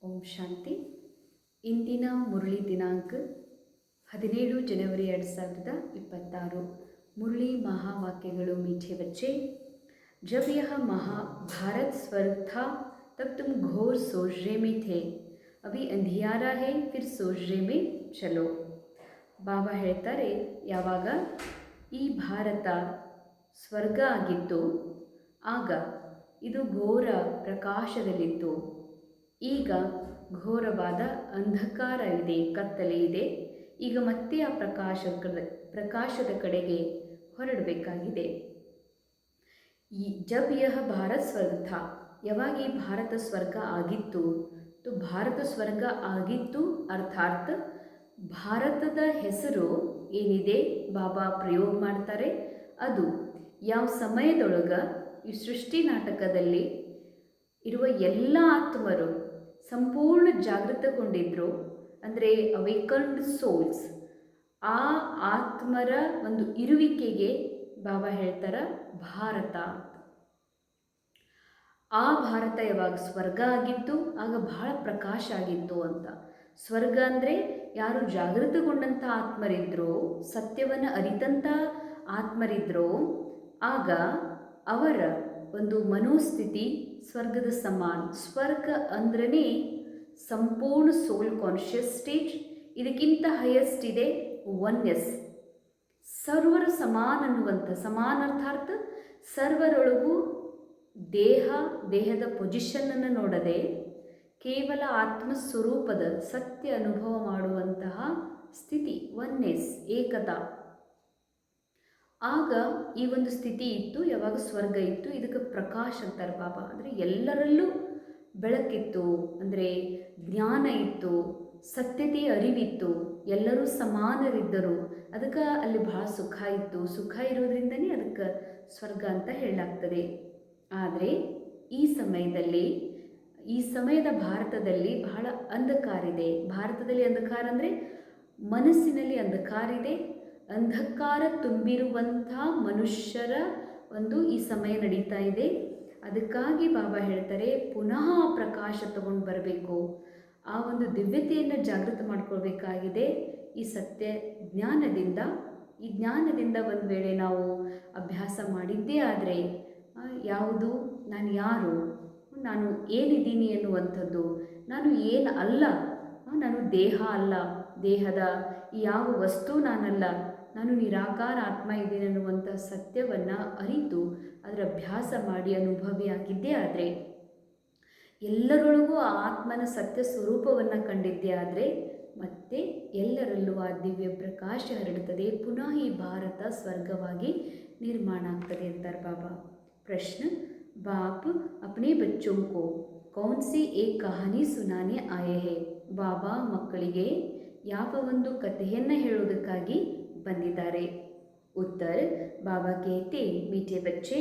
ಓಂ ಶಾಂತಿ. ಇಂದಿನ ಮುರಳಿ ದಿನಾಂಕ 17 ಜನವರಿ 2026. मुरली महावाक्यಗಳು मीठे बच्चे, जब यह भारत स्वर्ग था तब तुम घोर सोचने में थे, अभी अंधियारा है फिर सोचने में चलो. ಬಾಬಾ ಹೇಳ್ತಾರೆ, ಯಾವಾಗ ಈ ಭಾರತ ಸ್ವರ್ಗ ಆಗಿತ್ತು ಆಗ ಇದು ಘೋರ ಪ್ರಕಾಶದಲ್ಲಿತ್ತು. ಈಗ ಘೋರವಾದ ಅಂಧಕಾರ ಇದೆ, ಕತ್ತಲೆ ಇದೆ. ಈಗ ಮತ್ತೆ ಆ ಪ್ರಕಾಶದ ಕಡೆಗೆ ಹೊರಡಬೇಕಾಗಿದೆ. ಜಬ್ ಯಹ ಭಾರತ್ ಸ್ವರ್ಗ ಥಾ, ಯಾವಾಗ ಈ ಭಾರತ ಸ್ವರ್ಗ ಆಗಿತ್ತು, ಭಾರತ ಸ್ವರ್ಗ ಆಗಿತ್ತು ಅರ್ಥಾತ್ ಭಾರತದ ಹೆಸರು ಏನಿದೆ ಬಾಬಾ ಪ್ರಯೋಗ ಮಾಡ್ತಾರೆ, ಅದು ಯಾವ ಸಮಯದೊಳಗೆ ಈ ಸೃಷ್ಟಿ ನಾಟಕದಲ್ಲಿ ಇರುವ ಎಲ್ಲ ಆತ್ಮರು ಸಂಪೂರ್ಣ ಜಾಗೃತಗೊಂಡಿದ್ರು, ಅಂದರೆ ಅವೇಕನ್ಡ್ ಸೋಲ್ಸ್, ಆ ಆತ್ಮರ ಒಂದು ಇರುವಿಕೆಗೆ ಬಾಬಾ ಹೇಳ್ತಾರೆ ಭಾರತ. ಆ ಭಾರತ ಯಾವಾಗ ಸ್ವರ್ಗ ಆಗಿತ್ತು ಆಗ ಬಹಳ ಪ್ರಕಾಶ ಆಗಿತ್ತು ಅಂತ. ಸ್ವರ್ಗ ಅಂದರೆ ಯಾರು ಜಾಗೃತಗೊಂಡಂಥ ಆತ್ಮರಿದ್ರೋ, ಸತ್ಯವನ್ನು ಅರಿತಂಥ ಆತ್ಮರಿದ್ರೋ, ಆಗ ಅವರ ಒಂದು ಮನೋಸ್ಥಿತಿ ಸ್ವರ್ಗದ ಸಮಾನ. ಸ್ವರ್ಗ ಅಂದ್ರೇ ಸಂಪೂರ್ಣ ಸೋಲ್ ಕಾನ್ಷಿಯಸ್ ಸ್ಟೇಜ್. ಇದಕ್ಕಿಂತ ಹೈಯೆಸ್ಟ್ ಇದೆ ಒನ್ನೆಸ್, ಸರ್ವರ ಸಮಾನ ಅನ್ನುವಂಥ. ಸಮಾನ ಅರ್ಥಾರ್ಥ ಸರ್ವರೊಳಗೂ ದೇಹದ ಪೊಸಿಷನ್ನನ್ನು ನೋಡದೆ ಕೇವಲ ಆತ್ಮಸ್ವರೂಪದ ಸತ್ಯ ಅನುಭವ ಮಾಡುವಂತಹ ಸ್ಥಿತಿ, ಒನ್ನೆಸ್, ಏಕತಾ. ಆಗ ಈ ಒಂದು ಸ್ಥಿತಿ ಇತ್ತು, ಯಾವಾಗ ಸ್ವರ್ಗ ಇತ್ತು. ಇದಕ್ಕೆ ಪ್ರಕಾಶ್ ಅಂತಾರೆ ಬಾಬಾ. ಅಂದರೆ ಎಲ್ಲರಲ್ಲೂ ಬೆಳಕಿತ್ತು, ಅಂದರೆ ಜ್ಞಾನ ಇತ್ತು, ಸತ್ಯತೆಯ ಅರಿವಿತ್ತು, ಎಲ್ಲರೂ ಸಮಾನರಿದ್ದರು. ಅದಕ್ಕೆ ಅಲ್ಲಿ ಬಹಳ ಸುಖ ಇತ್ತು. ಸುಖ ಇರೋದ್ರಿಂದನೇ ಅದಕ್ಕೆ ಸ್ವರ್ಗ ಅಂತ ಹೇಳಲಾಗ್ತದೆ. ಆದರೆ ಈ ಸಮಯದ ಭಾರತದಲ್ಲಿ ಬಹಳ ಅಂಧಕಾರ ಇದೆ. ಭಾರತದಲ್ಲಿ ಅಂಧಕಾರ ಅಂದರೆ ಮನಸ್ಸಿನಲ್ಲಿ ಅಂಧಕಾರ ಇದೆ. ಅಂಧಕಾರ ತುಂಬಿರುವಂಥ ಮನುಷ್ಯರ ಒಂದು ಈ ಸಮಯ ನಡೀತಾ ಇದೆ. ಅದಕ್ಕಾಗಿ ಬಾಬಾ ಹೇಳ್ತಾರೆ, ಪುನಃ ಪ್ರಕಾಶ ತಗೊಂಡು ಬರಬೇಕು, ಆ ಒಂದು ದಿವ್ಯತೆಯನ್ನು ಜಾಗೃತ ಮಾಡ್ಕೊಳ್ಬೇಕಾಗಿದೆ ಈ ಸತ್ಯ ಜ್ಞಾನದಿಂದ. ಈ ಜ್ಞಾನದಿಂದ ಒಂದು ವೇಳೆ ನಾವು ಅಭ್ಯಾಸ ಮಾಡಿದ್ದೇ ಆದರೆ, ಯಾವುದು ನಾನು ಯಾರು, ನಾನು ಏನಿದ್ದೀನಿ ಎನ್ನುವಂಥದ್ದು, ನಾನು ಏನು ಅಲ್ಲ, ನಾನು ದೇಹ ಅಲ್ಲ, ದೇಹದ ಯಾವ ವಸ್ತು ನಾನಲ್ಲ, ನಾನು ನಿರಾಕಾರ ಆತ್ಮ ಇದ್ದೀನಿ ಅನ್ನುವಂಥ ಸತ್ಯವನ್ನು ಅರಿತು ಅದರ ಅಭ್ಯಾಸ ಮಾಡಿ ಅನುಭವಿಯಾಗಿದ್ದೇ ಆದರೆ, ಎಲ್ಲರೊಳಗೂ ಆ ಆತ್ಮನ ಸತ್ಯ ಸ್ವರೂಪವನ್ನು ಕಂಡಿದ್ದೇ ಆದರೆ ಮತ್ತೆ ಎಲ್ಲರಲ್ಲೂ ಆ ದಿವ್ಯ ಪ್ರಕಾಶ ಹರಡುತ್ತದೆ. ಪುನಃ ಈ ಭಾರತ ಸ್ವರ್ಗವಾಗಿ ನಿರ್ಮಾಣ ಆಗ್ತದೆ ಅಂತಾರೆ ಬಾಬಾ. ಪ್ರಶ್ನೆ, ಬಾಪ್ ಅಪ್ನೆ ಬಚ್ಚೋಂ ಕೋ ಕೌನ್ ಸಿ ಏಕ್ ಕಹಾನಿ ಸುನಾನೆ ಆಯೆ ಹೇ. ಬಾಬಾ ಮಕ್ಕಳಿಗೆ ಯಾವ ಒಂದು ಕಥೆಯನ್ನು ಹೇಳೋದಕ್ಕಾಗಿ ಬಂದಿದ್ದಾರೆ? ಉತ್ತರ, ಬಾಬಾ कहते, मीठे बच्चे,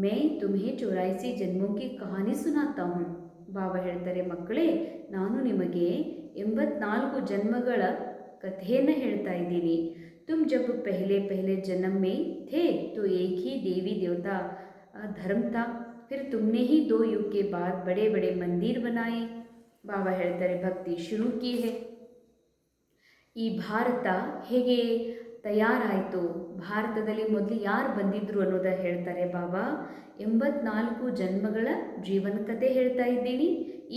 मैं तुम्हें 84 जन्मों की कहानी सुनाता हूँ. ಬಾಬಾ ಹೇಳ್ತಾರೆ, ಮಕ್ಕಳೇ, ನಾನು ನಿಮಗೆ 84 ಜನ್ಮಗಳ ಕಥೆಯನ್ನು ಹೇಳ್ತಾ ಇದ್ದೀನಿ. ತುಮ್ ಜಬ್ ಪಹಲೆ ಜನ್ಮ में थे तो एक ही देवी देवता धर्म था, फिर तुमने ही 2 युग के बाद बड़े बड़े मंदिर बनाए. ಬಾಬಾ ಹೇಳ್ತಾರೆ, ಭಕ್ತಿ ಶುರು ಕಿ ಹೇ. ಈ ಭಾರತ ಹೇಗೆ ತಯಾರಾಯಿತು, ಭಾರತದಲ್ಲಿ ಮೊದಲು ಯಾರು ಬಂದಿದ್ರು ಅನ್ನೋದ ಹೇಳ್ತಾರೆ ಬಾಬಾ. 84 ಜನ್ಮಗಳ ಜೀವನ ಕಥೆ ಹೇಳ್ತಾ ಇದ್ದೀನಿ.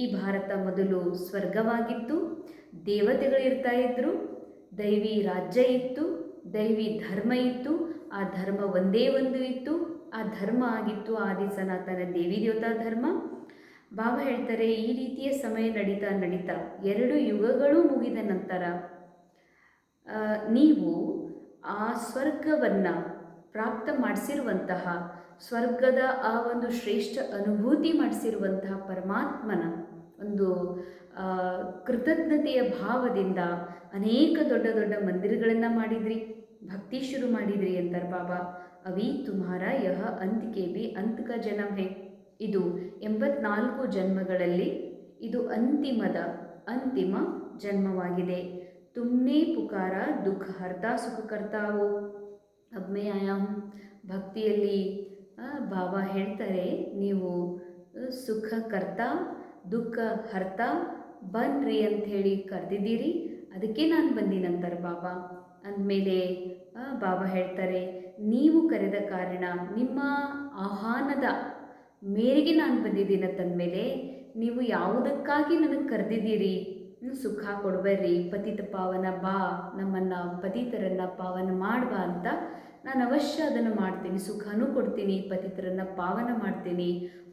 ಈ ಭಾರತ ಮೊದಲು ಸ್ವರ್ಗವಾಗಿತ್ತು, ದೇವತೆಗಳಿರ್ತಾ ಇದ್ದರು, ದೈವಿ ರಾಜ್ಯ ಇತ್ತು, ದೈವಿ ಧರ್ಮ ಇತ್ತು. ಆ ಧರ್ಮ ಒಂದೇ ಒಂದು ಇತ್ತು, ಆ ಧರ್ಮ ಆಗಿತ್ತು ಆದಿ ಸನಾತನ ದೇವಿ ದೇವತಾ ಧರ್ಮ. ಬಾಬಾ ಹೇಳ್ತಾರೆ, ಈ ರೀತಿಯ ಸಮಯ ನಡೀತಾ 2 ಯುಗಗಳು ಮುಗಿದ ನಂತರ ನೀವು ಆ ಸ್ವರ್ಗವನ್ನು ಪ್ರಾಪ್ತ ಮಾಡಿಸಿರುವಂತಹ, ಸ್ವರ್ಗದ ಆ ಒಂದು ಶ್ರೇಷ್ಠ ಅನುಭೂತಿ ಮಾಡಿಸಿರುವಂತಹ ಪರಮಾತ್ಮನ ಒಂದು ಕೃತಜ್ಞತೆಯ ಭಾವದಿಂದ ಅನೇಕ ದೊಡ್ಡ ದೊಡ್ಡ ಮಂದಿರಗಳನ್ನು ಮಾಡಿದ್ರಿ, ಭಕ್ತಿ ಶುರು ಮಾಡಿದ್ರಿ ಅಂತಾರೆ ಬಾಬಾ. ಅವಿ ತುಮ್ಹಾರ ಯಹ ಅಂತ್ ಕೆ ಬಿ ಅಂತ್ ಕ ಜನ್ಮ ಹೇ. ಇದು 84 ಜನ್ಮಗಳಲ್ಲಿ ಇದು ಅಂತಿಮ ಜನ್ಮವಾಗಿದೆ. ತುಮ್ನೆ ಪುಕಾರ ದುಃಖ ಹರ್ತಾ ಸುಖ ಕರ್ತಾವೋ ಅಬ್ ಮೈ ಆಯಾ ಹೂಂ. ಭಕ್ತಿಯಲ್ಲಿ ಬಾಬಾ ಹೇಳ್ತಾರೆ, ನೀವು ಸುಖ ಕರ್ತ ದುಃಖ ಹರ್ತ ಬನ್ನಿರಿ ಅಂಥೇಳಿ ಕರೆದಿದ್ದೀರಿ, ಅದಕ್ಕೆ ನಾನು ಬಂದಿನಂತಾರೆ ಬಾಬಾ. ಅಂದಮೇಲೆ ಬಾಬಾ ಹೇಳ್ತಾರೆ, ನೀವು ಕರೆದ ಕಾರಣ, ನಿಮ್ಮ ಆಹ್ವಾನದ ಮೇರೆಗೆ ನಾನು ಬಂದಿದ್ದೀನಂತಂದಮೇಲೆ ನೀವು ಯಾವುದಕ್ಕಾಗಿ ನನಗೆ ಕರೆದಿದ್ದೀರಿ, ಸುಖ ಕೊಡಬೇಡ್ರಿ, ಪತಿತ ಪಾವನ ಬಾ, ನಮ್ಮನ್ನು ಪತಿತರನ್ನು ಪಾವನ ಮಾಡ್ಬಾ ಅಂತ ನಾನು ಅವಶ್ಯ ಅದನ್ನು ಮಾಡ್ತೀನಿ. ಸುಖನೂ ಕೊಡ್ತೀನಿ, ಪತಿತರನ್ನು ಪಾವನ ಮಾಡ್ತೀನಿ,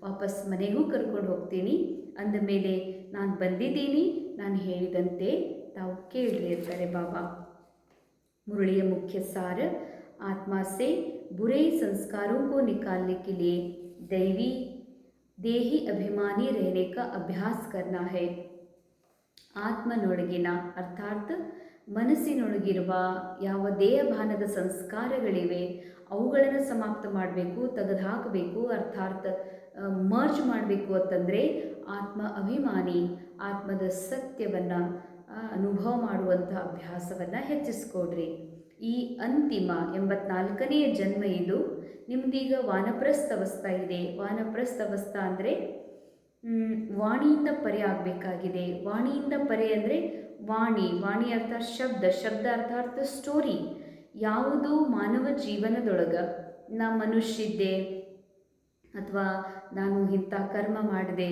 ವಾಪಸ್ ಮನೆಗೂ ಕರ್ಕೊಂಡು ಹೋಗ್ತೀನಿ. ಅಂದಮೇಲೆ ನಾನು ಬಂದಿದ್ದೀನಿ, ನಾನು ಹೇಳಿದಂತೆ ತಾವು ಕೇಳ್ರಿ ಅಂತಾರೆ ಬಾಬಾ. मुरलिया मुख्य सार, आत्मा से बुरे संस्कारों को निकालने के लिए देही अभिमानी रहने का अभ्यास करना है. ಆತ್ಮನೊಳಗಿನ ಅರ್ಥಾತ್ ಮನಸ್ಸಿನೊಳಗಿರುವ ಯಾವ ದೇಹಭಾನದ ಸಂಸ್ಕಾರಗಳಿವೆ ಅವುಗಳನ್ನು ಸಮಾಪ್ತ ಮಾಡಬೇಕು, ತೆಗೆದುಹಾಕಬೇಕು. ಅರ್ಥಾತ್ ಮರ್ಜ್ ಮಾಡಬೇಕು ಅಂತಂದರೆ ಆತ್ಮ ಅಭಿಮಾನಿ, ಆತ್ಮದ ಸತ್ಯವನ್ನು ಅನುಭವ ಮಾಡುವಂಥ ಅಭ್ಯಾಸವನ್ನು ಹೆಚ್ಚಿಸ್ಕೊಡ್ರಿ. ಈ ಅಂತಿಮ 84ನೆಯ ಜನ್ಮ ಇದು. ನಿಮ್ಮದೀಗ ವಾನಪ್ರಸ್ಥವಸ್ಥಾ ಇದೆ. ವಾನಪ್ರಸ್ಥವಸ್ಥಾ ಅಂದರೆ ವಾಣಿಯಿಂದ ಪರೆ ಆಗಬೇಕಾಗಿದೆ. ವಾಣಿಯಿಂದ ಪರೆ ಅಂದರೆ ವಾಣಿ ಅರ್ಥ ಶಬ್ದ ಅರ್ಥಾರ್ಥ ಸ್ಟೋರಿ. ಯಾವುದು ಮಾನವ ಜೀವನದೊಳಗೆ ನಾ ಮನುಷ್ಯಿದ್ದೆ, ಅಥವಾ ನಾನು ಇಂಥ ಕರ್ಮ ಮಾಡಿದೆ,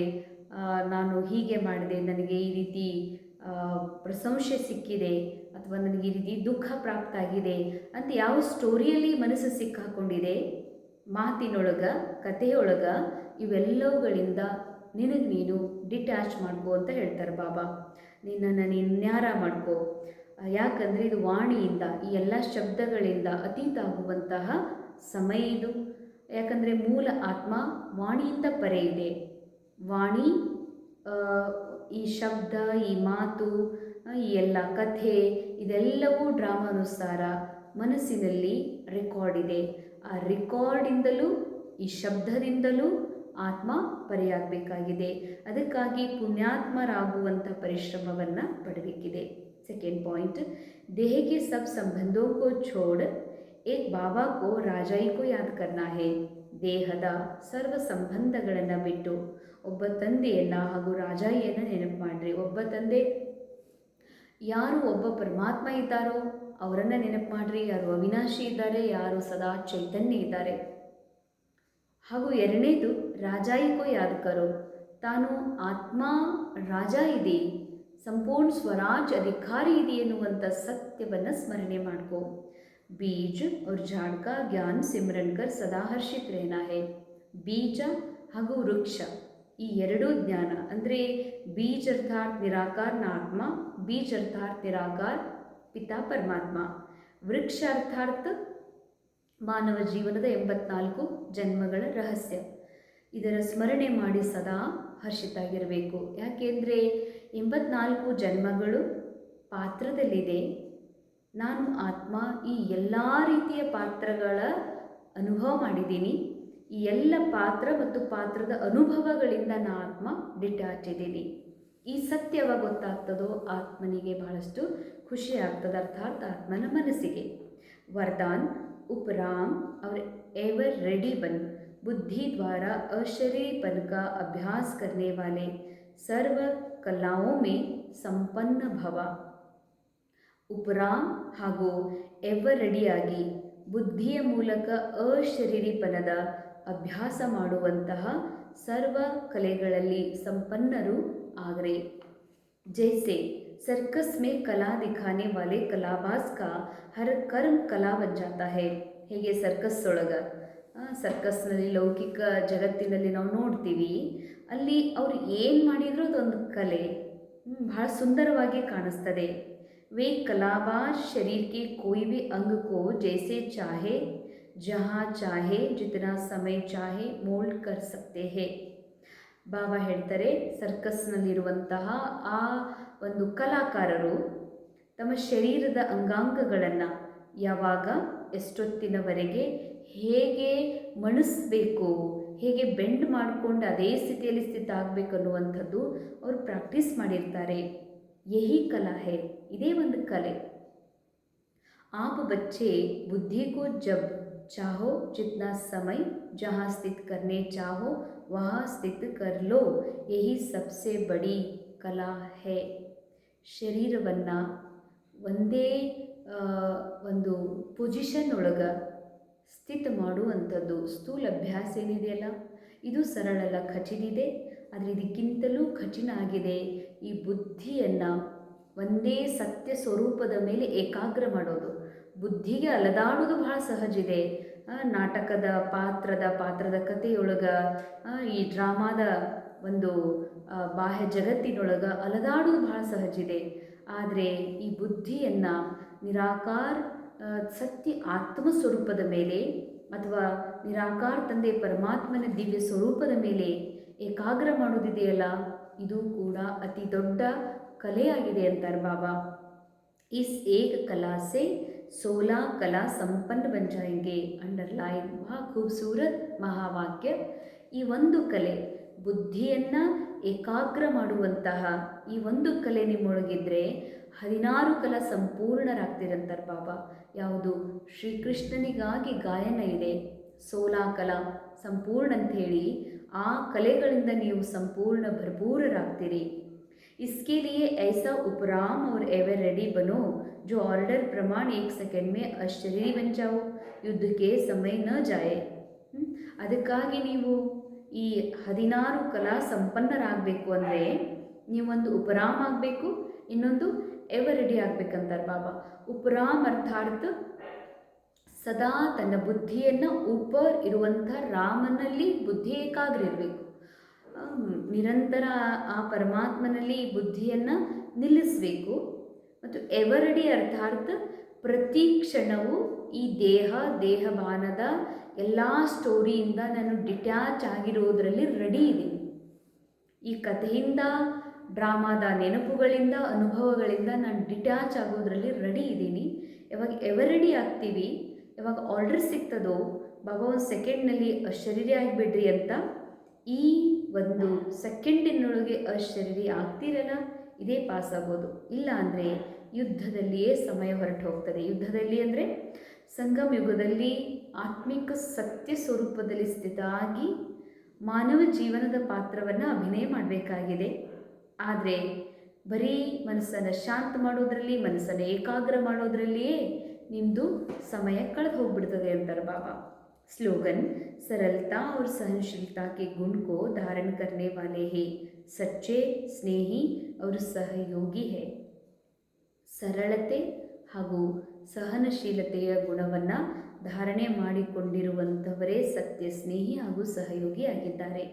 ನಾನು ಹೀಗೆ ಮಾಡಿದೆ, ನನಗೆ ಈ ರೀತಿ ಪ್ರಶಂಸೆ ಸಿಕ್ಕಿದೆ, ಅಥವಾ ನನಗೆ ಈ ರೀತಿ ದುಃಖ ಪ್ರಾಪ್ತ ಆಗಿದೆ ಅಂತ ಯಾವ ಸ್ಟೋರಿಯಲ್ಲಿ ಮನಸ್ಸು ಸಿಕ್ಕಾಕೊಂಡಿದೆ, ಮಾತಿನೊಳಗೆ, ಕಥೆಯೊಳಗೆ, ಇವೆಲ್ಲವುಗಳಿಂದ ನಿನಗೆ ನೀನು ಡಿಟ್ಯಾಚ್ ಮಾಡ್ಕೋ ಅಂತ ಹೇಳ್ತಾರೆ ಬಾಬಾ. ನಿನ್ನನ್ನು ನೀನು ನ್ಯಾರ ಮಾಡ್ಕೋ. ಯಾಕಂದರೆ ಇದು ವಾಣಿಯಿಂದ, ಈ ಎಲ್ಲ ಶಬ್ದಗಳಿಂದ ಅತೀತ ಆಗುವಂತಹ ಸಮಯ ಇದು. ಯಾಕಂದರೆ ಮೂಲ ಆತ್ಮ ವಾಣಿಯಿಂದ ಪರೆ ಇದೆ. ವಾಣಿ, ಈ ಶಬ್ದ, ಈ ಮಾತು, ಈ ಎಲ್ಲ ಕಥೆ, ಇದೆಲ್ಲವೂ ಡ್ರಾಮಾನುಸಾರ ಮನಸ್ಸಿನಲ್ಲಿ ರೆಕಾರ್ಡ್ ಇದೆ. ಆ ರೆಕಾರ್ಡಿಂದಲೂ ಈ ಶಬ್ದದಿಂದಲೂ ಆತ್ಮ ಪರೆಯಾಗಬೇಕಾಗಿದೆ. ಅದಕ್ಕಾಗಿ ಪುಣ್ಯಾತ್ಮರಾಗುವಂಥ ಪರಿಶ್ರಮವನ್ನು ಪಡಬೇಕಿದೆ. ಸೆಕೆಂಡ್ ಪಾಯಿಂಟ್, देह के सब संबंधों को छोड़ एक बाबा को राजाई को याद करना है. ದೇಹದ ಸರ್ವ ಸಂಬಂಧಗಳನ್ನು ಬಿಟ್ಟು ಒಬ್ಬ ತಂದೆಯನ್ನು ಹಾಗೂ ರಾಜಾಯಿಯನ್ನು ನೆನಪು ಮಾಡಿರಿ. ಒಬ್ಬ ತಂದೆ ಯಾರು ಒಬ್ಬ ಪರಮಾತ್ಮ ಇದ್ದಾರೋ ಅವರನ್ನು ನೆನಪು ಮಾಡಿರಿ. ಯಾರು ಅವಿನಾಶಿ ಇದ್ದಾರೆ, ಯಾರು ಸದಾ ಚೈತನ್ಯ ಇದ್ದಾರೆ. ಹಾಗೂ ಎರಡನೇದು ರಾಜಾಯಿಕೋ ಯಾದ್ ಕರೋ. ತಾನು ಆತ್ಮ ರಾಜ ಇದೆ, ಸಂಪೂರ್ಣ ಸ್ವರಾಜ್ ಅಧಿಕಾರಿ ಇದೆ ಎನ್ನುವಂಥ ಸತ್ಯವನ್ನು ಸ್ಮರಣೆ ಮಾಡ್ಕೋ. ಬೀಜ और झाड़ का ज्ञान सिमरन कर सदा हर्षित रहना है. ಬೀಜ ಹಾಗೂ ವೃಕ್ಷ, ಈ ಎರಡೂ ಜ್ಞಾನ ಅಂದರೆ ಬೀಜ ಅರ್ಥಾತ್ ನಿರಾಕಾರ ಆತ್ಮ, ಬೀಜ ಅರ್ಥಾತ್ ನಿರಾಕಾರ ಪಿತಾ ಪರಮಾತ್ಮ, ವೃಕ್ಷ ಅರ್ಥಾತ್ ಮಾನವ ಜೀವನದ 84 ಜನ್ಮಗಳ ರಹಸ್ಯ. ಇದರ ಸ್ಮರಣೆ ಮಾಡಿ ಸದಾ ಹರ್ಷಿತಾಗಿರಬೇಕು. ಯಾಕೆಂದರೆ 84 ಜನ್ಮಗಳು ಪಾತ್ರದಲ್ಲಿದೆ. ನಾನು ಆತ್ಮ ಈ ಎಲ್ಲ ರೀತಿಯ ಪಾತ್ರಗಳ ಅನುಭವ ಮಾಡಿದ್ದೀನಿ. ಈ ಎಲ್ಲ ಪಾತ್ರ ಮತ್ತು ಪಾತ್ರದ ಅನುಭವಗಳಿಂದ ನಾನು ಆತ್ಮ ಡಿಟ್ಯಾಚ್ ಇದ್ದೀನಿ. ಈ ಸತ್ಯ ಯಾವಾಗ ಗೊತ್ತಾಗ್ತದೋ ಆತ್ಮನಿಗೆ ಬಹಳಷ್ಟು ಖುಷಿ ಆಗ್ತದೆ, ಅರ್ಥಾತ್ ಆತ್ಮನ ಮನಸ್ಸಿಗೆ. वरदान उपराम और एवर रेडी बन, बुद्धि द्वारा अशरीरपन का अभ्यास करने वाले सर्व कलाओं में संपन्न भव. ಉಪರಾಮ್ ಹಾಗೂ ಎವರ್ ರೆಡಿಯಾಗಿ ಬುದ್ಧಿಯ ಮೂಲಕ ಅಶರೀರಿಪನದ ಅಭ್ಯಾಸ ಮಾಡುವಂತಹ ಸರ್ವ ಕಲೆಗಳಲ್ಲಿ ಸಂಪನ್ನರು ಆಗ್ರೆ. जैसे सर्कस में कला दिखाने वाले कलाबाज का हर कर्म कला बन जाता है. ಹೇಗೆ ಸರ್ಕಸ್ ಒಳಗೆ, ಸರ್ಕಸ್ನಲ್ಲಿ ಲೌಕಿಕ ಜಗತ್ತಿನಲ್ಲಿ ನಾವು ನೋಡ್ತೀವಿ, ಅಲ್ಲಿ ಅವ್ರು ಏನು ಮಾಡಿದರೂ ಅದೊಂದು ಕಲೆ, ಬಹಳ ಸುಂದರವಾಗಿ ಕಾಣಿಸ್ತದೆ. वे कलाबाज शरीर के कोई भी अंग को जैसे चाहे, जहाँ चाहे, जितना समय चाहे मोल्ड कर सकते हैं. ಬಾಬಾ ಹೇಳ್ತಾರೆ, ಸರ್ಕಸ್ನಲ್ಲಿರುವಂತಹ ಆ ಒಂದು ಕಲಾಕಾರರು ತಮ್ಮ ಶರೀರದ ಅಂಗಾಂಗಗಳನ್ನು ಯಾವಾಗ, ಎಷ್ಟೊತ್ತಿನವರೆಗೆ ಹೇಗೆ ಮಣಿಸ್ಬೇಕು, ಹೇಗೆ ಬೆಂಡ್ ಮಾಡಿಕೊಂಡು ಅದೇ ಸ್ಥಿತಿಯಲ್ಲಿ ಸ್ಥಿತ ಆಗಬೇಕು ಅನ್ನುವಂಥದ್ದು ಅವರು ಪ್ರಾಕ್ಟೀಸ್ ಮಾಡಿರ್ತಾರೆ. यही कला है, इदे ಒಂದು कले. आप बच्चे बुद्धि को जब चाहो जितना समय जहाँ स्थित करने चाहो वहाँ स्थित कर लो. यही सबसे बड़ी ಕಲಾ ಹೇ. ಶರೀರವನ್ನು ಒಂದೇ ಒಂದು ಪೊಸಿಷನ್ ಒಳಗೆ ಸ್ಥಿತ ಮಾಡುವಂಥದ್ದು ಸ್ಥೂಲ ಅಭ್ಯಾಸ ಏನಿದೆಯಲ್ಲ, ಇದು ಸರಳಲ್ಲ, ಕಠಿಣಿದೆ. ಆದರೆ ಇದಕ್ಕಿಂತಲೂ ಕಠಿಣ ಆಗಿದೆ ಈ ಬುದ್ಧಿಯನ್ನು ಒಂದೇ ಸತ್ಯ ಸ್ವರೂಪದ ಮೇಲೆ ಏಕಾಗ್ರ ಮಾಡೋದು. ಬುದ್ಧಿಗೆ ಅಲದಾಡೋದು ಬಹಳ ಸಹಜ ಇದೆ. ನಾಟಕದ ಪಾತ್ರದ ಕಥೆಯೊಳಗೆ, ಈ ಡ್ರಾಮಾದ ಒಂದು ಬಾಹ್ಯ ಜಗತ್ತಿನೊಳಗೆ ಅಲದಾಡೋದು ಬಹಳ ಸಹಜ ಇದೆ. ಆದರೆ ಈ ಬುದ್ಧಿಯನ್ನು ನಿರಾಕಾರ ಸತ್ಯ ಆತ್ಮ ಸ್ವರೂಪದ ಮೇಲೆ ಅಥವಾ ನಿರಾಕಾರ ತಂದೆ ಪರಮಾತ್ಮನ ದಿವ್ಯ ಸ್ವರೂಪದ ಮೇಲೆ ಏಕಾಗ್ರ ಮಾಡೋದಿದೆಯಲ್ಲ, ಇದು ಕೂಡ ಅತಿ ದೊಡ್ಡ ಕಲೆಯಾಗಿದೆ ಅಂತಾರೆ ಬಾಬಾ. इस एक कला से 16 कला संपन्न बन जाएंगे. अंडरलाइन. वह खूबसूरत ಮಹಾವಾಕ್ಯ. ಈ ಒಂದು ಕಲೆ, ಬುದ್ಧಿಯನ್ನು ಏಕಾಗ್ರ ಮಾಡುವಂತಹ ಈ ಒಂದು ಕಲೆ ನಿಮ್ಮೊಳಗಿದ್ರೆ 16 ಕಲಾ ಸಂಪೂರ್ಣರಾಗ್ತಿರಂತಾರೆ ಬಾಬಾ. ಯಾವುದು? ಶ್ರೀಕೃಷ್ಣನಿಗಾಗಿ ಗಾಯನ ಇದೆ, 16 ಕಲಾ ಸಂಪೂರ್ಣ ಅಂಥೇಳಿ ಆ ಕಲೆಗಳಿಂದ ನೀವು ಸಂಪೂರ್ಣ ಭರಪೂರರಾಗ್ತೀರಿ. इसके लिए ऐसा उपराम और एवर रेडी बनो जो ऑर्डर प्रमाण 1 सेकेंड में अशरीरी बन जाओ, युद्ध के समय न जाए. ಅದಕ್ಕಾಗಿ ನೀವು ಈ 16 ಕಲಾ ಸಂಪನ್ನರಾಗಬೇಕು ಅಂದರೆ ನೀವೊಂದು ಉಪರಾಮ್ ಆಗಬೇಕು, ಇನ್ನೊಂದು ಎವರ್ ರೆಡಿ ಆಗಬೇಕಂತಾರೆ ಬಾಬಾ. ಉಪರಾಮ್ ಅರ್ಥಾತ್ ಸದಾ ತನ್ನ ಬುದ್ಧಿಯನ್ನು ಉಪರ್ ಇರುವಂಥ ರಾಮನಲ್ಲಿ ಬುದ್ಧಿ ಏಕಾಗ್ರ ಇರಬೇಕು. ನಿರಂತರ ಆ ಪರಮಾತ್ಮನಲ್ಲಿ ಬುದ್ಧಿಯನ್ನು ನಿಲ್ಲಿಸಬೇಕು. ಮತ್ತು ಎವರಡಿ ಅರ್ಥಾತ್ ಪ್ರತಿ ಕ್ಷಣವೂ ಈ ದೇಹಭಾನದ ಎಲ್ಲ ಸ್ಟೋರಿಯಿಂದ ನಾನು ಡಿಟ್ಯಾಚ್ ಆಗಿರೋದರಲ್ಲಿ ರೆಡಿ ಇದ್ದೀನಿ. ಈ ಕಥೆಯಿಂದ, ಡ್ರಾಮಾದ ನೆನಪುಗಳಿಂದ, ಅನುಭವಗಳಿಂದ ನಾನು ಡಿಟ್ಯಾಚ್ ಆಗೋದ್ರಲ್ಲಿ ರೆಡಿ ಇದ್ದೀನಿ. ಯಾವಾಗ ಎವರಡಿ ಆಗ್ತೀವಿ, ಯಾವಾಗ ಆರ್ಡರ್ ಸಿಗ್ತದೋ ಬಾಬಾ ಒಂದು ಸೆಕೆಂಡ್ನಲ್ಲಿ ಅಶರೀರಿ ಆಗಿಬಿಡ್ರಿ ಅಂತ, ಈ ಒಂದು ಸೆಕೆಂಡಿನೊಳಗೆ ಅಶರೀರಿ ಆಗ್ತಿರಲ್ಲ, ಇದೇ ಪಾಸ್ ಆಗೋದು. ಇಲ್ಲ ಅಂದರೆ ಯುದ್ಧದಲ್ಲಿಯೇ ಸಮಯ ಹೊರಟು ಹೋಗ್ತದೆ. ಯುದ್ಧದಲ್ಲಿ ಅಂದರೆ ಸಂಗಮ ಯುಗದಲ್ಲಿ ಆತ್ಮಿಕ ಸತ್ಯ ಸ್ವರೂಪದಲ್ಲಿ ಸ್ಥಿತ ಆಗಿ ಮಾನವ ಜೀವನದ ಪಾತ್ರವನ್ನು ಅಭಿನಯ ಮಾಡಬೇಕಾಗಿದೆ. ಆದರೆ ಬರೀ ಮನಸ್ಸನ್ನು ಶಾಂತ ಮಾಡೋದ್ರಲ್ಲಿ, ಮನಸ್ಸನ್ನು ಏಕಾಗ್ರ ಮಾಡೋದ್ರಲ್ಲಿಯೇ ನಿಮ್ಮದು ಸಮಯ ಕಳೆದು ಹೋಗ್ಬಿಡ್ತದೆ ಅಂತಾರೆ ಬಾಬಾ. स्लोगन: सरलता और सहनशीलता के गुण को धारण करने वाले ही सच्चे स्नेही और सहयोगी है. ಸರಳತೆ ಹಾಗೂ ಸಹನಶೀಲತೆಯ ಗುಣವನ್ನು ಧಾರಣೆ ಮಾಡಿಕೊಂಡಿರುವಂಥವರೇ ಸತ್ಯ ಸ್ನೇಹಿ ಹಾಗೂ ಸಹಯೋಗಿಯಾಗಿದ್ದಾರೆ.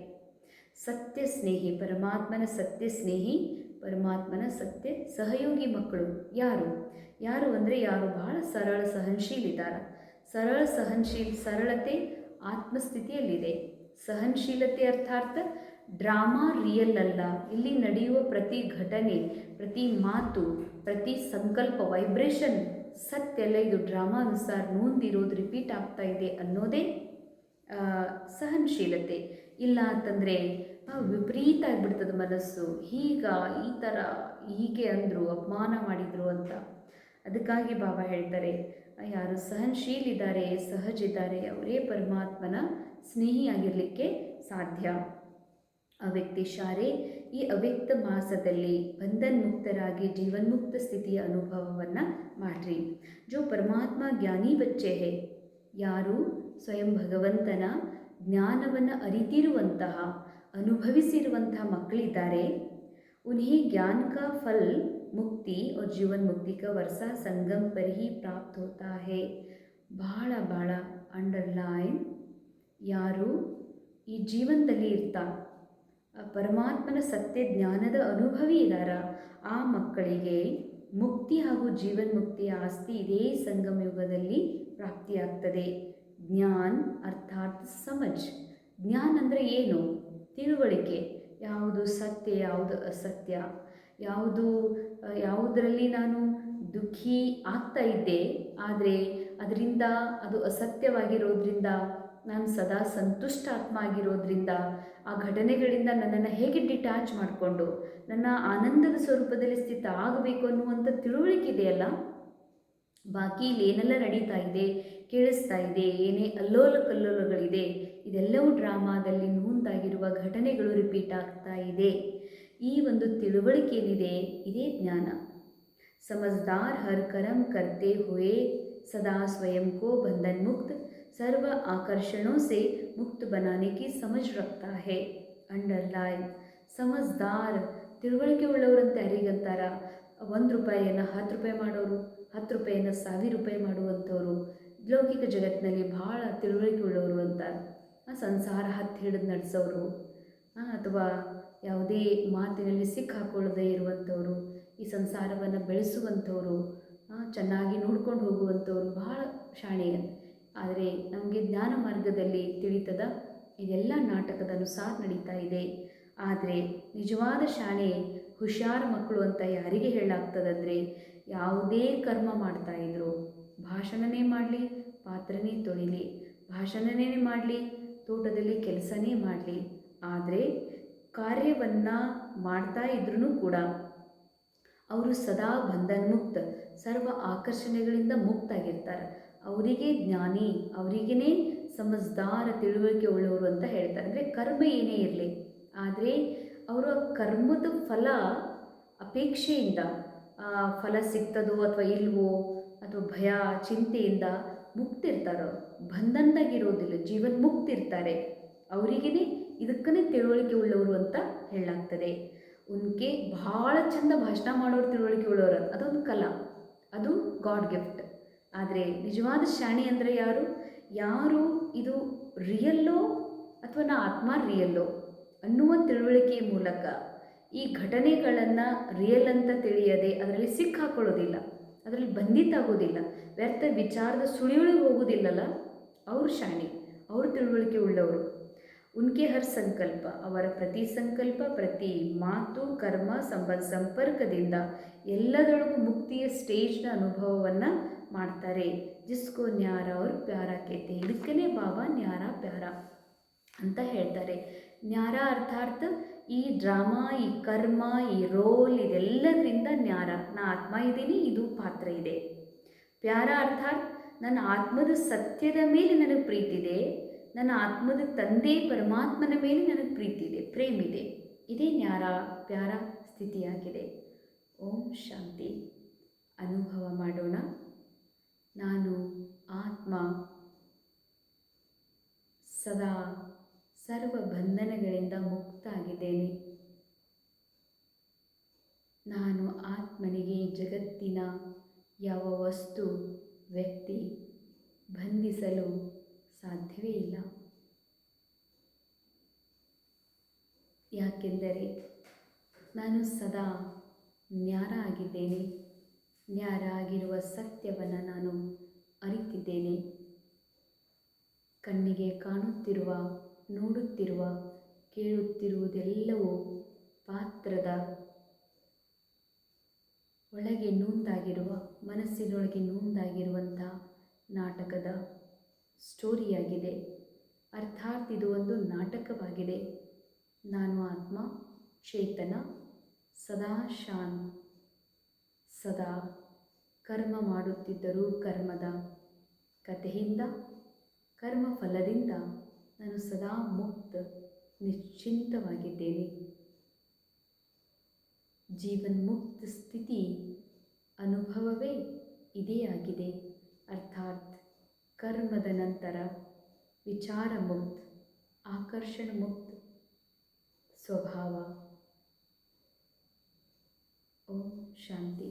ಸತ್ಯ ಸ್ನೇಹಿ, ಪರಮಾತ್ಮನ ಸತ್ಯ ಸ್ನೇಹಿ, ಪರಮಾತ್ಮನ ಸತ್ಯ ಸಹಯೋಗಿ ಮಕ್ಕಳು ಯಾರು ಅಂದರೆ ಯಾರು ಬಹಳ ಸರಳ ಸಹನಶೀಲಿದ್ದಾರೆ. ಸರಳತೆ ಆತ್ಮಸ್ಥಿತಿಯಲ್ಲಿದೆ. ಸಹನಶೀಲತೆ ಅರ್ಥಾತ್ ಡ್ರಾಮಾ ರಿಯಲ್ ಅಲ್ಲ. ಇಲ್ಲಿ ನಡೆಯುವ ಪ್ರತಿ ಘಟನೆ, ಪ್ರತಿ ಮಾತು, ಪ್ರತಿ ಸಂಕಲ್ಪ, ವೈಬ್ರೇಷನ್ ಸತ್ಯ ಅಲ್ಲ, ಇದು ಡ್ರಾಮಾ ಅನುಸಾರ ನೂಂದಿರೋದು ರಿಪೀಟ್ ಆಗ್ತಾ ಇದೆ ಅನ್ನೋದೇ ಸಹನಶೀಲತೆ. ಇಲ್ಲ ಅಂತಂದರೆ ವಿಪರೀತ ಆಗಿಬಿಡ್ತದೆ ಮನಸ್ಸು. ಈ ಥರ ಹೀಗೆ ಅಂದರು, ಅಪಮಾನ ಮಾಡಿದರು ಅಂತ. ಅದಕ್ಕಾಗಿ ಬಾಬಾ ಹೇಳ್ತಾರೆ, ಯಾರು ಸಹನಶೀಲಿದ್ದಾರೆ, ಸಹಜಿದ್ದಾರೆ, ಅವರೇ ಪರಮಾತ್ಮನ ಸ್ನೇಹಿಯಾಗಿರಲಿಕ್ಕೆ ಸಾಧ್ಯ. ಅವ್ಯಕ್ತಿಶಾರೆ ಈ ಅವ್ಯಕ್ತ ಮಾಸದಲ್ಲಿ ಬಂಧನ್ ಮುಕ್ತರಾಗಿ ಜೀವನ್ಮುಕ್ತ ಸ್ಥಿತಿಯ ಅನುಭವವನ್ನು ಮಾಡ್ರಿ. ಜೋ ಪರಮಾತ್ಮ ಜ್ಞಾನಿ ಬಚ್ಚೆ ಹೇ, ಯಾರು ಸ್ವಯಂ ಭಗವಂತನ ಜ್ಞಾನವನ್ನು ಅರಿತಿರುವಂತಹ, ಅನುಭವಿಸಿರುವಂತಹ ಮಕ್ಕಳಿದ್ದಾರೆ, ಉನ್ಹೇ ಜ್ಞಾನ ಕಾ ಫಲ್ ಮುಕ್ತಿ और जीवन मुक्ति का वर्षा संगम पर ही प्राप्त होता है. ಭಾಳ ಅಂಡರ್ಲೈನ್. ಯಾರು ಈ ಜೀವನದಲ್ಲಿ ಇರ್ತಾ ಪರಮಾತ್ಮನ ಸತ್ಯ ಜ್ಞಾನದ ಅನುಭವಿ ಇದ್ದಾರ, ಆ ಮಕ್ಕಳಿಗೆ ಮುಕ್ತಿ ಹಾಗೂ ಜೀವನ್ಮುಕ್ತಿಯ ಆಸ್ತಿ ಇದೇ ಸಂಗಮ ಯುಗದಲ್ಲಿ ಪ್ರಾಪ್ತಿಯಾಗ್ತದೆ. ಜ್ಞಾನ್ ಅರ್ಥಾತ್ ಸಮಜ್. ಜ್ಞಾನ ಅಂದರೆ ಏನು? ತಿಳುವಳಿಕೆ. ಯಾವುದು ಸತ್ಯ, ಯಾವುದು ಅಸತ್ಯ, ಯಾವುದರಲ್ಲಿ ನಾನು ದುಃಖಿ ಆಗ್ತಾ ಇದ್ದೆ, ಆದರೆ ಅದರಿಂದ ಅದು ಅಸತ್ಯವಾಗಿರೋದ್ರಿಂದ ನಾನು ಸದಾ ಸಂತುಷ್ಟ ಆತ್ಮ ಆಗಿರೋದ್ರಿಂದ ಆ ಘಟನೆಗಳಿಂದ ನನ್ನನ್ನು ಹೇಗೆ ಡಿಟ್ಯಾಚ್ ಮಾಡಿಕೊಂಡು ನನ್ನ ಆನಂದದ ಸ್ವರೂಪದಲ್ಲಿ ಸ್ಥಿತ ಆಗಬೇಕು ಅನ್ನುವಂಥ ತಿಳುವಳಿಕೆ ಇದೆಯಲ್ಲ, ಬಾಕಿ ಇಲ್ಲೇನೆಲ್ಲ ನಡೀತಾ ಇದೆ, ಕೇಳಿಸ್ತಾ ಇದೆ, ಏನೇ ಕಲ್ಲೋಲಗಳಿದೆ, ಇದೆಲ್ಲವೂ ಡ್ರಾಮಾದಲ್ಲಿ ನೂಂದಾಗಿರುವ ಘಟನೆಗಳು ರಿಪೀಟ್ ಆಗ್ತಾ ಇದೆ. ಈ ಒಂದು ತಿಳುವಳಿಕೆ ಏನಿದೆ ಇದೇ ಜ್ಞಾನ. समझदार हर कर्म करते हुए सदा स्वयं को बंधन मुक्त सर्व आकर्षणों से मुक्त बनाने की समझ रखता है. अंडरलाइन. ಸಮಜ್ದಾರ್ ತಿಳುವಳಿಕೆ ಉಳ್ಳವರು ಅಂತ ಯಾರಿಗಂತಾರ? 1 ರೂಪಾಯಿಯನ್ನು 10 ರೂಪಾಯಿ ಮಾಡೋರು, 10 ರೂಪಾಯಿಯನ್ನು 1000 ರೂಪಾಯಿ ಮಾಡುವಂಥವ್ರು ಲೌಕಿಕ ಜಗತ್ತಿನಲ್ಲಿ ಭಾಳ ತಿಳುವಳಿಕೆ ಉಳ್ಳವರು ಅಂತಾರೆ. ಸಂಸಾರ ಹತ್ತಿ ಹಿಡಿದು ನಡೆಸೋರು, ಅಥವಾ ಯಾವುದೇ ಮಾತಿನಲ್ಲಿ ಸಿಕ್ಕಾಕೊಳ್ಳದೆ ಇರುವಂಥವ್ರು, ಈ ಸಂಸಾರವನ್ನು ಬೆಳೆಸುವಂಥವ್ರು, ಚೆನ್ನಾಗಿ ನೋಡ್ಕೊಂಡು ಹೋಗುವಂಥವ್ರು ಭಾಳ ಶಾಣೆ. ಆದರೆ ನಮಗೆ ಜ್ಞಾನ ಮಾರ್ಗದಲ್ಲಿ ತಿಳಿತದ ಇದೆಲ್ಲ ನಾಟಕದ ಅನುಸಾರ ನಡೀತಾ ಇದೆ. ಆದರೆ ನಿಜವಾದ ಶಾಣೆ ಹುಷಾರ್ ಮಕ್ಕಳು ಅಂತ ಯಾರಿಗೆ ಹೇಳಲಾಗ್ತದಂದರೆ, ಯಾವುದೇ ಕರ್ಮ ಮಾಡ್ತಾಯಿದ್ರು, ಭಾಷಣನೇ ಮಾಡಲಿ, ಪಾತ್ರನೇ ತೊಳಿಲಿ, ಭಾಷಣನೇ ಮಾಡಲಿ, ತೋಟದಲ್ಲಿ ಕೆಲಸನೇ ಮಾಡಲಿ, ಆದರೆ ಕಾರ್ಯವನ್ನು ಮಾಡ್ತಾ ಇದ್ರೂ ಕೂಡ ಅವರು ಸದಾ ಬಂಧನ್ಮುಕ್ತ, ಸರ್ವ ಆಕರ್ಷಣೆಗಳಿಂದ ಮುಕ್ತಾಗಿರ್ತಾರೆ. ಅವರಿಗೆ ಜ್ಞಾನಿ, ಅವರಿಗೇ ಸಮಜ್ದಾರ ತಿಳುವಳಿಕೆ ಉಳ್ಳವರು ಅಂತ ಹೇಳ್ತಾರೆ. ಅಂದರೆ ಕರ್ಮ ಏನೇ ಇರಲಿ, ಆದರೆ ಅವರ ಕರ್ಮದ ಫಲ ಅಪೇಕ್ಷೆಯಿಂದ ಫಲ ಸಿಗ್ತದೋ ಅಥವಾ ಇಲ್ವೋ ಅಥವಾ ಭಯ ಚಿಂತೆಯಿಂದ ಮುಕ್ತಿರ್ತಾರೋ, ಬಂಧನದಾಗಿರೋದಿಲ್ಲ, ಜೀವನ್ ಮುಕ್ತಿರ್ತಾರೆ. ಅವರಿಗೇ ಇದಕ್ಕೇ ತಿಳುವಳಿಕೆ ಉಳ್ಳವರು ಅಂತ ಹೇಳಲಾಗ್ತದೆ. ಉನ್ಕೆ ಭಾಳ ಚಂದ ಭಾಷಣ ಮಾಡೋರು ತಿಳುವಳಿಕೆ ಉಳ್ಳವರು, ಅದೊಂದು ಕಲಾ, ಅದು ಗಾಡ್ ಗಿಫ್ಟ್. ಆದರೆ ನಿಜವಾದ ಶಾಣಿ ಅಂದರೆ ಯಾರು? ಯಾರು ಇದು ರಿಯಲ್ಲೋ ಅಥವಾ ನಾ ಆತ್ಮ ರಿಯಲ್ಲೋ ಅನ್ನುವ ತಿಳುವಳಿಕೆಯ ಮೂಲಕ ಈ ಘಟನೆಗಳನ್ನು ರಿಯಲ್ ಅಂತ ತಿಳಿಯದೆ ಅದರಲ್ಲಿ ಸಿಕ್ಕಾಕೊಳ್ಳೋದಿಲ್ಲ, ಅದರಲ್ಲಿ ಬಂಧಿತಾಗೋದಿಲ್ಲ, ವ್ಯರ್ಥ ವಿಚಾರದ ಸುಳಿಯೊಳಗೆ ಹೋಗೋದಿಲ್ಲಲ್ಲ, ಅವರು ಶಾಣಿ, ಅವರು ತಿಳುವಳಿಕೆ ಉಳ್ಳವರು. ಉನ್ಕೆ ಹರ್ ಸಂಕಲ್ಪ, ಅವರ ಪ್ರತಿ ಸಂಕಲ್ಪ, ಪ್ರತಿ ಮಾತು, ಕರ್ಮ, ಸಂಪರ್ಕದಿಂದ ಎಲ್ಲದರೊಳಗೂ ಮುಕ್ತಿಯ ಸ್ಟೇಜ್ನ ಅನುಭವವನ್ನು ಮಾಡ್ತಾರೆ. ಜಿಸ್ಕೋ ನ್ಯಾರ ಅವ್ರ ಪ್ಯಾರ ಕೇತೆ, ಇದಕ್ಕೇ ಬಾಬಾ ನ್ಯಾರ ಪ್ಯಾರ ಅಂತ ಹೇಳ್ತಾರೆ. ನ್ಯಾರ ಅರ್ಥಾರ್ಥ ಈ ಡ್ರಾಮಾ, ಈ ಕರ್ಮ, ಈ ರೋಲ್, ಇದೆಲ್ಲದರಿಂದ ನ್ಯಾರ, ನಾ ಆತ್ಮ ಇದ್ದೀನಿ, ಇದು ಪಾತ್ರ ಇದೆ. ಪ್ಯಾರ ಅರ್ಥಾತ್ ನನ್ನ ಆತ್ಮದ ಸತ್ಯದ ಮೇಲೆ ನನಗೆ ಪ್ರೀತಿ ಇದೆ, ನನ್ನ ಆತ್ಮದ ತಂದೆ ಪರಮಾತ್ಮನ ಮೇಲೆ ನನಗೆ ಪ್ರೀತಿ ಇದೆ, ಪ್ರೇಮಿದೆ. ಇದೇ ನ್ಯಾರ ಪ್ಯಾರ ಸ್ಥಿತಿಯಾಗಿದೆ. ಓಂ ಶಾಂತಿ. ಅನುಭವ ಮಾಡೋಣ. ನಾನು ಆತ್ಮ ಸದಾ ಸರ್ವ ಬಂಧನಗಳಿಂದ ಮುಕ್ತ ಆಗಿದ್ದೇನೆ. ನಾನು ಆತ್ಮನಿಗೆ ಜಗತ್ತಿನ ಯಾವ ವಸ್ತು, ವ್ಯಕ್ತಿ ಬಂಧಿಸಲು ಸಾಧ್ಯವೇ ಇಲ್ಲ. ಯಾಕೆಂದರೆ ನಾನು ಸದಾ ನ್ಯಾರ ಆಗಿದ್ದೇನೆ. ನ್ಯಾರ ಆಗಿರುವ ಸತ್ಯವನ್ನು ನಾನು ಅರಿತಿದ್ದೇನೆ. ಕಣ್ಣಿಗೆ ಕಾಣುತ್ತಿರುವ, ನೋಡುತ್ತಿರುವ, ಕೇಳುತ್ತಿರುವುದೆಲ್ಲವೂ ಪಾತ್ರದ ಒಳಗೆ ನೂಂದಾಗಿರುವ, ಮನಸ್ಸಿನೊಳಗೆ ನೂಂದಾಗಿರುವಂಥ ನಾಟಕದ ಸ್ಟೋರಿಯಾಗಿದೆ. ಅರ್ಥಾತ್ ಇದು ಒಂದು ನಾಟಕವಾಗಿದೆ. ನಾನು ಆತ್ಮ ಚೇತನ, ಸದಾ ಶಾಂತ್, ಸದಾ ಕರ್ಮ ಮಾಡುತ್ತಿದ್ದರೂ ಕರ್ಮದ ಕಥೆಯಿಂದ, ಕರ್ಮಫಲದಿಂದ ನಾನು ಸದಾ ಮುಕ್ತ, ನಿಶ್ಚಿಂತವಾಗಿದ್ದೇನೆ. ಜೀವನ್ಮುಕ್ತ ಸ್ಥಿತಿ ಅನುಭವವೇ ಇದೇ ಆಗಿದೆ. ಅರ್ಥಾತ್ ಕರ್ಮದ ನಂತರ ವಿಚಾರ ಮುಕ್ತ, ಆಕರ್ಷಣ ಮುಕ್ತ ಸ್ವಭಾವ. ಓಂ ಶಾಂತಿ.